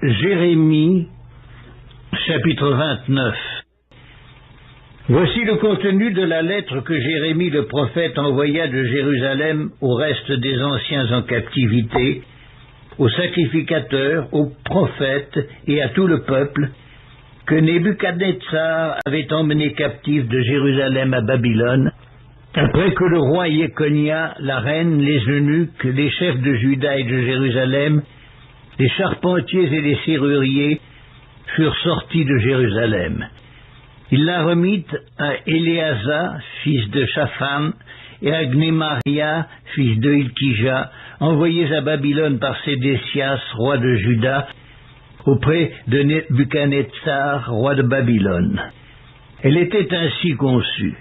Jérémie, chapitre 29. Voici le contenu de la lettre que Jérémie le prophète envoya de Jérusalem au reste des anciens en captivité, aux sacrificateurs, aux prophètes et à tout le peuple, que Nebuchadnezzar avait emmené captif de Jérusalem à Babylone, après que le roi Jéconia, la reine, les eunuques, les chefs de Juda et de Jérusalem, les charpentiers et les serruriers furent sortis de Jérusalem. Il la remit à Éléasa, fils de Shaphan, et à Gnémaria, fils de Hilkija, envoyés à Babylone par Sédécias, roi de Juda, auprès de Nebuchadnezzar, roi de Babylone. Elle était ainsi conçue.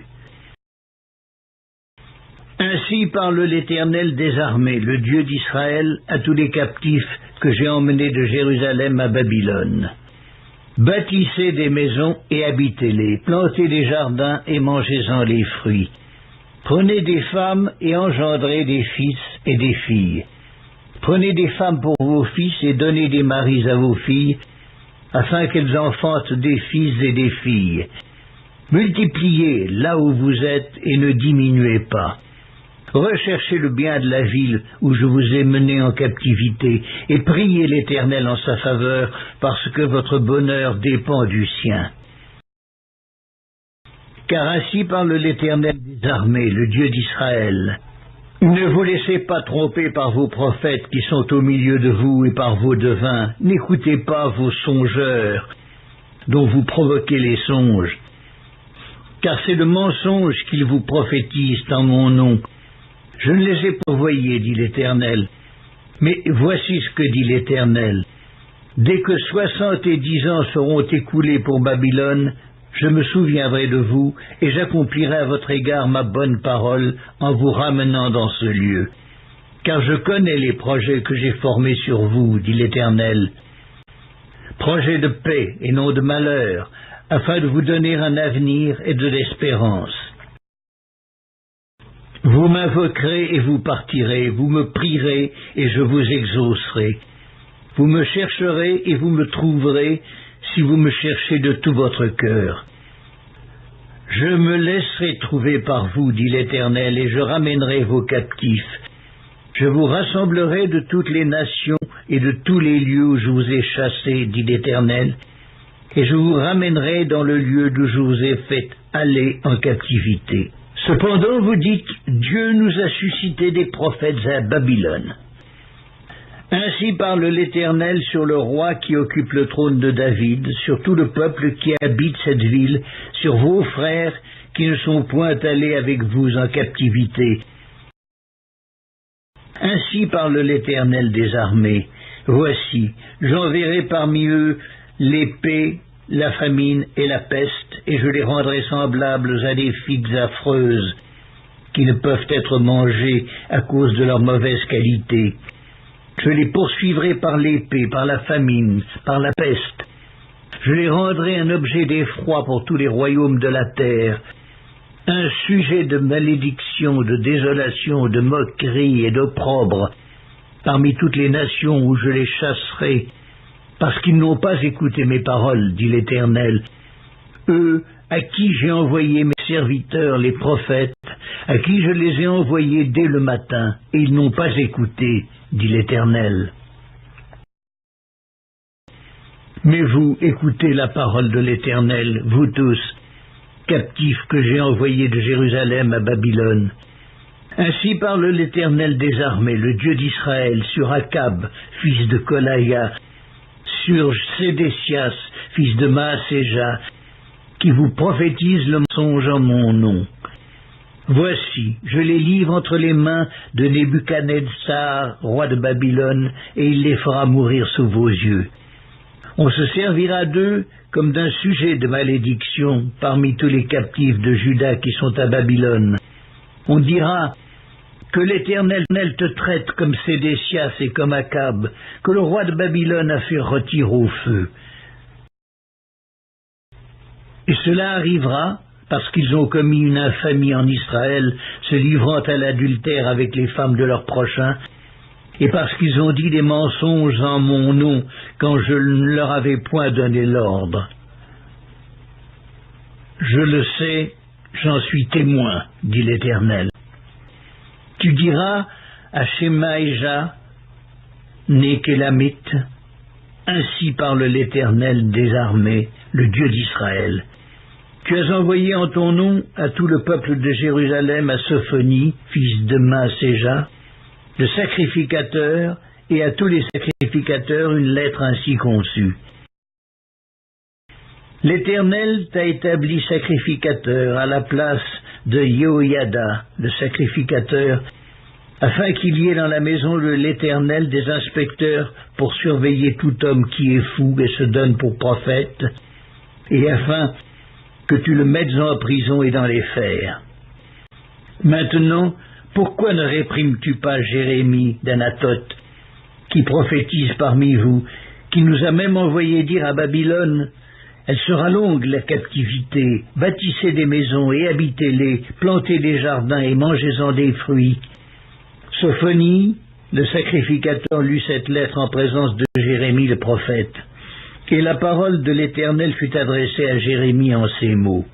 Ainsi parle l'Éternel des armées, le Dieu d'Israël, à tous les captifs que j'ai emmenés de Jérusalem à Babylone. Bâtissez des maisons et habitez-les, plantez des jardins et mangez-en les fruits. Prenez des femmes et engendrez des fils et des filles. Prenez des femmes pour vos fils et donnez des maris à vos filles, afin qu'elles enfantent des fils et des filles. Multipliez là où vous êtes et ne diminuez pas. Recherchez le bien de la ville où je vous ai mené en captivité et priez l'Éternel en sa faveur, parce que votre bonheur dépend du sien. Car ainsi parle l'Éternel des armées, le Dieu d'Israël. Ne vous laissez pas tromper par vos prophètes qui sont au milieu de vous et par vos devins. N'écoutez pas vos songeurs dont vous provoquez les songes. Car c'est le mensonge qu'ils vous prophétisent en mon nom. Je ne les ai pas envoyés, dit l'Éternel. Mais voici ce que dit l'Éternel. Dès que 70 ans seront écoulés pour Babylone, je me souviendrai de vous, et j'accomplirai à votre égard ma bonne parole en vous ramenant dans ce lieu. Car je connais les projets que j'ai formés sur vous, dit l'Éternel. Projets de paix et non de malheur, afin de vous donner un avenir et de l'espérance. Vous m'invoquerez et vous partirez, vous me prierez et je vous exaucerai. Vous me chercherez et vous me trouverez si vous me cherchez de tout votre cœur. Je me laisserai trouver par vous, dit l'Éternel, et je ramènerai vos captifs. Je vous rassemblerai de toutes les nations et de tous les lieux où je vous ai chassés, dit l'Éternel, et je vous ramènerai dans le lieu d'où je vous ai fait aller en captivité. Cependant, vous dites, Dieu nous a suscité des prophètes à Babylone. Ainsi parle l'Éternel sur le roi qui occupe le trône de David, sur tout le peuple qui habite cette ville, sur vos frères qui ne sont point allés avec vous en captivité. Ainsi parle l'Éternel des armées. Voici, j'enverrai parmi eux l'épée, la famine et la peste, et je les rendrai semblables à des figues affreuses, qui ne peuvent être mangées à cause de leur mauvaise qualité. Je les poursuivrai par l'épée, par la famine, par la peste. Je les rendrai un objet d'effroi pour tous les royaumes de la terre, un sujet de malédiction, de désolation, de moquerie et d'opprobre, parmi toutes les nations où je les chasserai, parce qu'ils n'ont pas écouté mes paroles, dit l'Éternel. Eux, à qui j'ai envoyé mes serviteurs, les prophètes, à qui je les ai envoyés dès le matin, et ils n'ont pas écouté, dit l'Éternel. Mais vous, écoutez la parole de l'Éternel, vous tous, captifs que j'ai envoyés de Jérusalem à Babylone. Ainsi parle l'Éternel des armées, le Dieu d'Israël, sur Akab, fils de Kolaïa, sur Sédécias, fils de Maaséja, qui vous prophétise le mensonge en mon nom. Voici, je les livre entre les mains de Nebuchadnezzar, roi de Babylone, et il les fera mourir sous vos yeux. On se servira d'eux comme d'un sujet de malédiction parmi tous les captifs de Juda qui sont à Babylone. On dira que l'Éternel te traite comme Sédécias et comme Akab, que le roi de Babylone a fait retirer au feu. Et cela arrivera parce qu'ils ont commis une infamie en Israël, se livrant à l'adultère avec les femmes de leurs prochains, et parce qu'ils ont dit des mensonges en mon nom, quand je ne leur avais point donné l'ordre. Je le sais, j'en suis témoin, dit l'Éternel. Tu diras à Shemaïja, né qu'Élamite, ainsi parle l'Éternel des armées, le Dieu d'Israël. Tu as envoyé en ton nom à tout le peuple de Jérusalem, à Sophonie, fils de Maaséja, le sacrificateur, et à tous les sacrificateurs une lettre ainsi conçue. L'Éternel t'a établi sacrificateur à la place de Yehoïada, le sacrificateur, afin qu'il y ait dans la maison de l'Éternel des inspecteurs pour surveiller tout homme qui est fou et se donne pour prophète, et afin que tu le mettes en prison et dans les fers. Maintenant, pourquoi ne réprimes-tu pas Jérémie d'Anathoth, qui prophétise parmi vous, qui nous a même envoyé dire à Babylone, elle sera longue la captivité, bâtissez des maisons et habitez-les, plantez des jardins et mangez-en des fruits. Sophonie, le sacrificateur, lut cette lettre en présence de Jérémie le prophète. Et la parole de l'Éternel fut adressée à Jérémie en ces mots.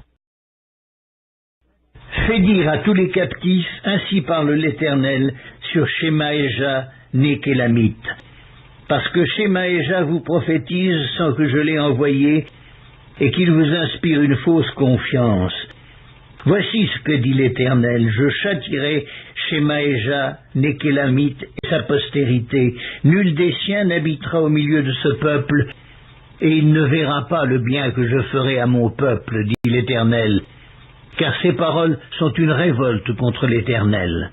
Fais dire à tous les captifs, ainsi parle l'Éternel, sur Shemaïja, né qu'Élamite. Parce que Shemaïja vous prophétise sans que je l'ai envoyé, et qu'il vous inspire une fausse confiance. Voici ce que dit l'Éternel, je châtierai Shemaïja, né qu'Élamite, et sa postérité. Nul des siens n'habitera au milieu de ce peuple, et il ne verra pas le bien que je ferai à mon peuple, dit l'Éternel, car ces paroles sont une révolte contre l'Éternel.